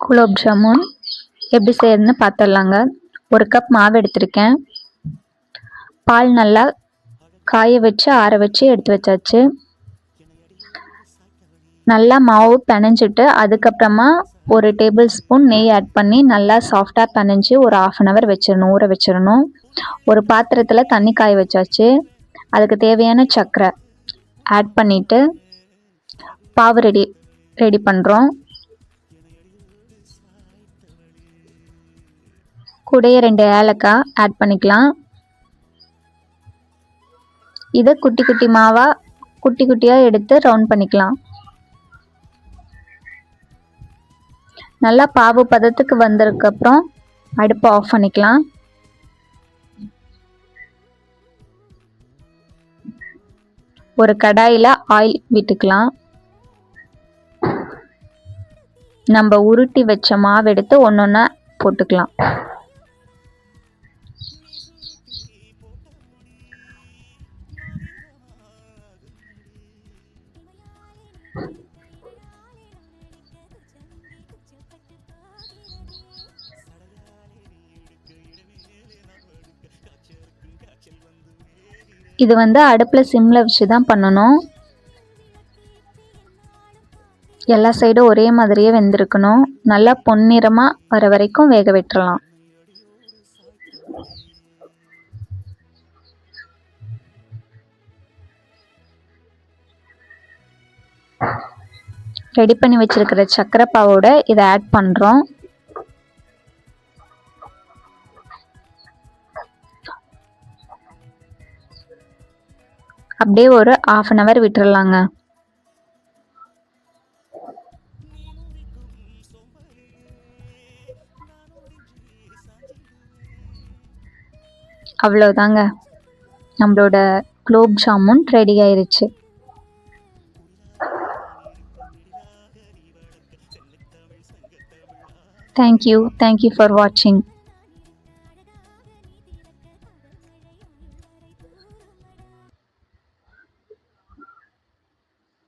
குலோப் ஜாமுன் எப்படி செய்யறதுன்னு பார்த்துடலாங்க. ஒரு கப் மாவு எடுத்திருக்கேன். பால் நல்லா காய வச்சு ஆற வச்சு எடுத்து வச்சாச்சு. நல்லா மாவு பிணைஞ்சிட்டு அதுக்கப்புறமா ஒரு டேபிள் ஸ்பூன் நெய் ஆட் பண்ணி நல்லா சாஃப்டாக பிணைஞ்சி ஒரு 1/2 hour வச்சிடணும், ஊற வச்சிடணும். ஒரு பாத்திரத்தில் தண்ணி காய வச்சாச்சு. அதுக்கு தேவையான சர்க்கரை ஆட் பண்ணிவிட்டு பாவு ரெடி பண்ணுறோம். கூடயே 2 ஏலக்காய் ஆட் பண்ணிக்கலாம். இதை குட்டி குட்டியாக எடுத்து ரவுண்ட் பண்ணிக்கலாம். நல்லா பாவு பதத்துக்கு வந்ததுக்கப்புறம் அடுப்பை ஆஃப் பண்ணிக்கலாம். ஒரு கடாயில் ஆயில் விட்டுக்கலாம். நம்ம உருட்டி வச்ச மாவு எடுத்து ஒன்றொன்னா போட்டுக்கலாம். இது அடுப்பில் சிம்மில் வச்சு தான் பண்ணணும். எல்லா சைடும் ஒரே மாதிரியே வெந்திருக்கணும். நல்லா பொன்னிறமாக வர வரைக்கும் வேக விட்டுறலாம். ரெடி பண்ணி வச்சிருக்கிற சர்க்கரை பாவோட இதை ஆட் பண்ணுறோம். அப்படியே ஒரு 1/2 hour விட்டுறலாங்க. அவ்வளோதாங்க, நம்மளோட குலோப் ஜாமுன் ரெடி ஆயிருச்சு. Thank you for watching.